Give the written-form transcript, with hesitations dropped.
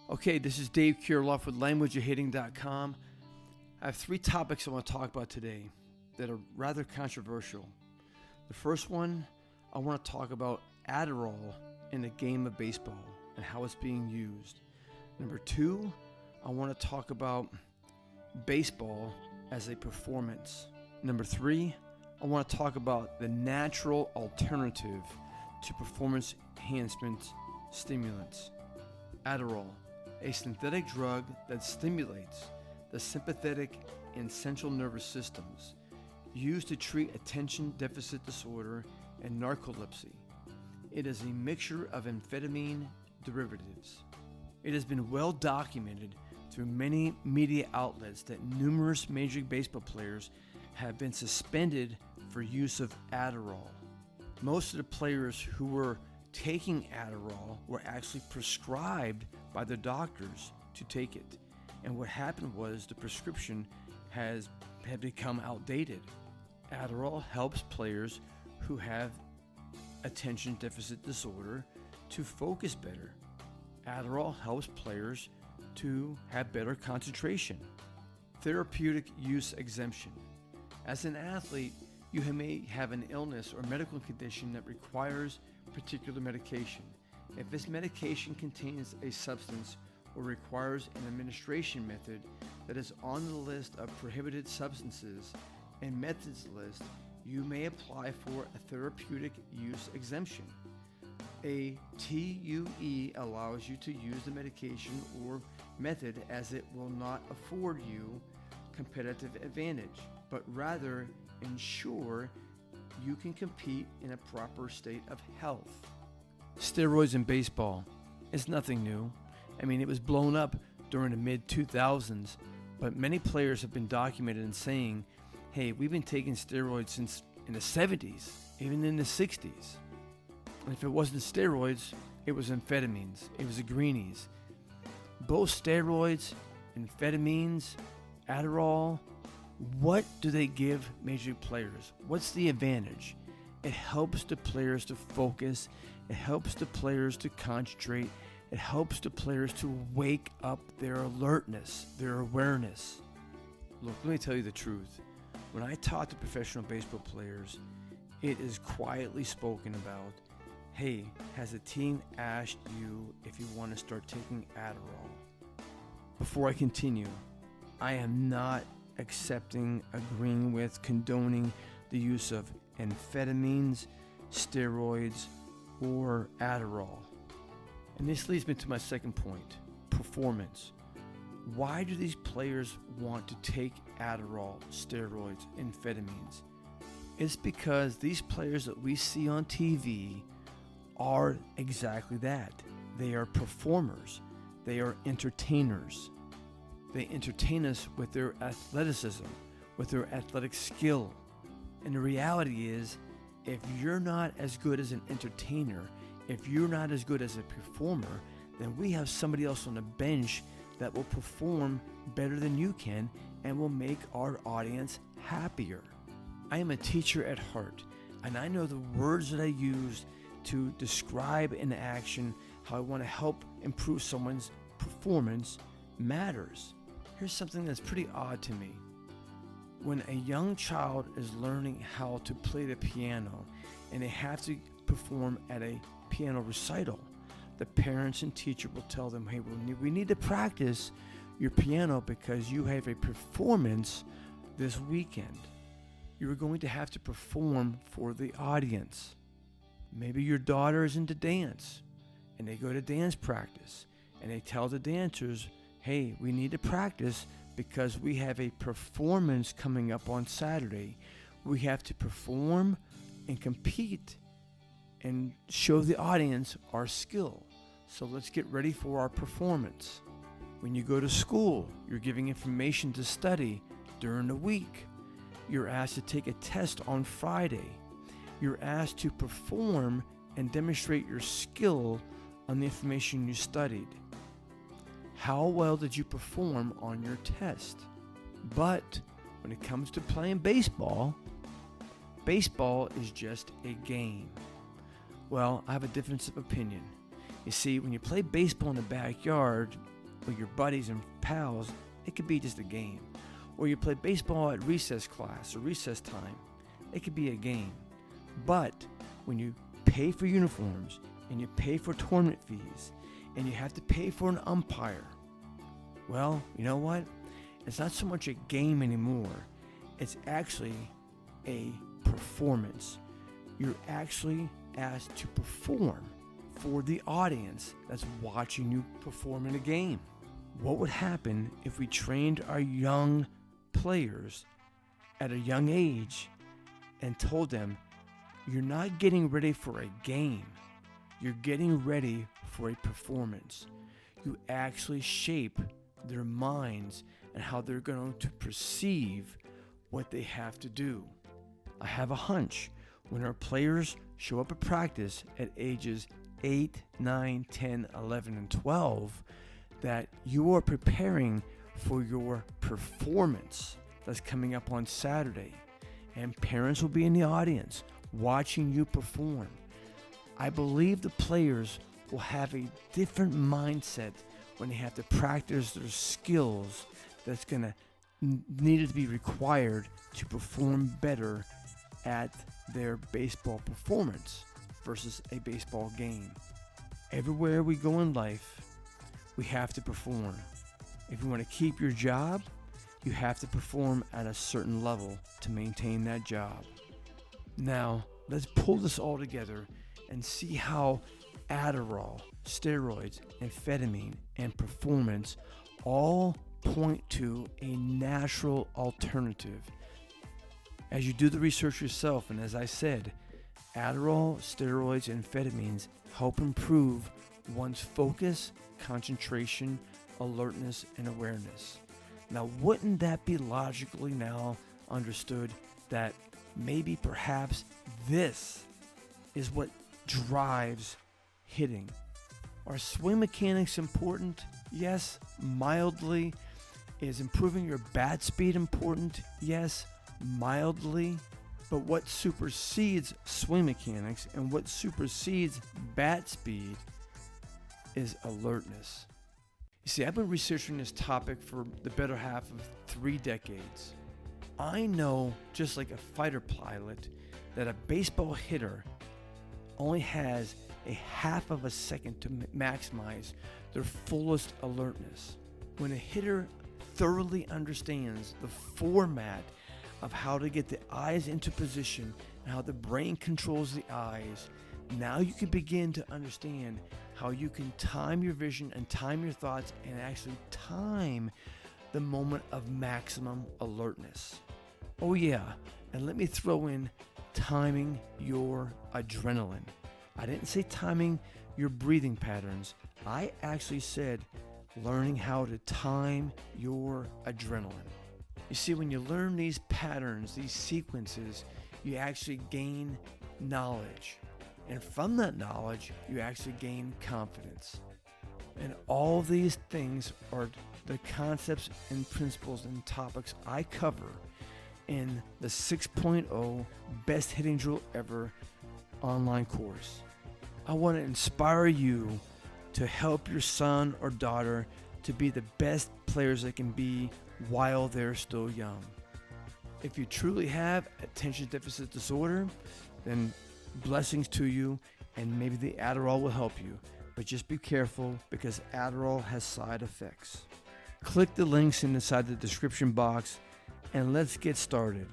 Okay, this is Dave KIRILLOFF with LanguageOfHitting.com. I have 3 topics I want to talk about today that are rather controversial. The first one, I want to talk about Adderall in the game of baseball and how it's being used. Number 2, I want to talk about baseball as a performance. Number 3, I want to talk about the natural alternative to performance enhancement stimulants. Adderall, a synthetic drug that stimulates the sympathetic and central nervous systems, used to treat attention deficit disorder and narcolepsy. It is a mixture of amphetamine derivatives. It has been well documented through many media outlets that numerous Major League Baseball players have been suspended for use of Adderall. Most of the players who were taking Adderall were actually prescribed by their doctors to take it. And what happened was the prescription had become outdated. Adderall helps players who have attention deficit disorder to focus better. Adderall helps players to have better concentration. Therapeutic use exemption. As an athlete, you may have an illness or medical condition that requires particular medication. If this medication contains a substance or requires an administration method that is on the list of prohibited substances and methods list, you may apply for a therapeutic use exemption. A TUE allows you to use the medication or method as it will not afford you competitive advantage, but rather ensure you can compete in a proper state of health. Steroids in baseball is nothing new. I mean, it was blown up during the mid-2000s, but many players have been documented in saying, hey, we've been taking steroids since in the 70s, even in the 60s. And if it wasn't steroids, it was amphetamines, it was the greenies. Both steroids, amphetamines, Adderall, what do they give Major League players? What's the advantage? It helps the players to focus. It helps the players to concentrate. It helps the players to wake up their alertness, their awareness. Look, let me tell you the truth. When I talk to professional baseball players, it is quietly spoken about, hey, has a team asked you if you want to start taking Adderall? Before I continue, I am not accepting, agreeing with, condoning the use of amphetamines, steroids, or Adderall. And this leads me to my second point, performance. Why do these players want to take Adderall, steroids, amphetamines? It's because these players that we see on TV are exactly that. They are performers. They are entertainers. They entertain us with their athleticism, with their athletic skill. And the reality is, if you're not as good as an entertainer, if you're not as good as a performer, then we have somebody else on the bench that will perform better than you can and will make our audience happier. I am a teacher at heart, and I know the words that I use to describe an action, how I want to help improve someone's performance matters. Here's something that's pretty odd to me. When a young child is learning how to play the piano and they have to perform at a piano recital, the parents and teacher will tell them, hey, we need to practice your piano because you have a performance this weekend. You're going to have to perform for the audience. Maybe your daughter is into dance and they go to dance practice and they tell the dancers, hey, we need to practice because we have a performance coming up on Saturday. We have to perform and compete and show the audience our skill. So let's get ready for our performance. When you go to school, you're giving information to study during the week. You're asked to take a test on Friday. You're asked to perform and demonstrate your skill on the information you studied. How well did you perform on your test? But when it comes to playing baseball, baseball is just a game. Well, I have a difference of opinion. You see, when you play baseball in the backyard, with your buddies and pals, it could be just a game. Or you play baseball at recess class or recess time, it could be a game. But when you pay for uniforms and you pay for tournament fees and you have to pay for an umpire, well, you know what? It's not so much a game anymore. It's actually a performance. You're actually asked to perform for the audience that's watching you perform in a game. What would happen if we trained our young players at a young age and told them, you're not getting ready for a game, you're getting ready for a performance. You actually shape their minds and how they're going to perceive what they have to do. I have a hunch when our players show up at practice at ages 8, 9, 10, 11, and 12, that you are preparing for your performance that's coming up on Saturday. And parents will be in the audience watching you perform. I believe the players will have a different mindset when they have to practice their skills that's going to need to be required to perform better at their baseball performance versus a baseball game. Everywhere we go in life, we have to perform. If you want to keep your job, you have to perform at a certain level to maintain that job. Now, let's pull this all together and see how Adderall, steroids, amphetamine, and performance all point to a natural alternative. As you do the research yourself, and as I said, Adderall, steroids, and amphetamines help improve one's focus, concentration, alertness, and awareness. Now, wouldn't that be logically now understood that maybe perhaps this is what drives hitting? Are swing mechanics important? Yes, mildly. Is improving your bat speed important? Yes, mildly. But what supersedes swing mechanics and what supersedes bat speed is alertness. You see, I've been researching this topic for the better half of 3 decades. I know, just like a fighter pilot, that a baseball hitter only has a half of a second to maximize their fullest alertness. When a hitter thoroughly understands the format of how to get the eyes into position and how the brain controls the eyes, now you can begin to understand how you can time your vision and time your thoughts and actually time the moment of maximum alertness. Oh yeah, and let me throw in timing your adrenaline. I didn't say timing your breathing patterns. I actually said learning how to time your adrenaline. You see, when you learn these patterns, these sequences, you actually gain knowledge. And from that knowledge, you actually gain confidence. And all these things are the concepts and principles and topics I cover in the 6.0 Best Hitting Drill Ever online course. I want to inspire you to help your son or daughter to be the best players they can be while they're still young. If you truly have attention deficit disorder, then blessings to you, and maybe the Adderall will help you. But just be careful, because Adderall has side effects. Click the links inside the description box and let's get started.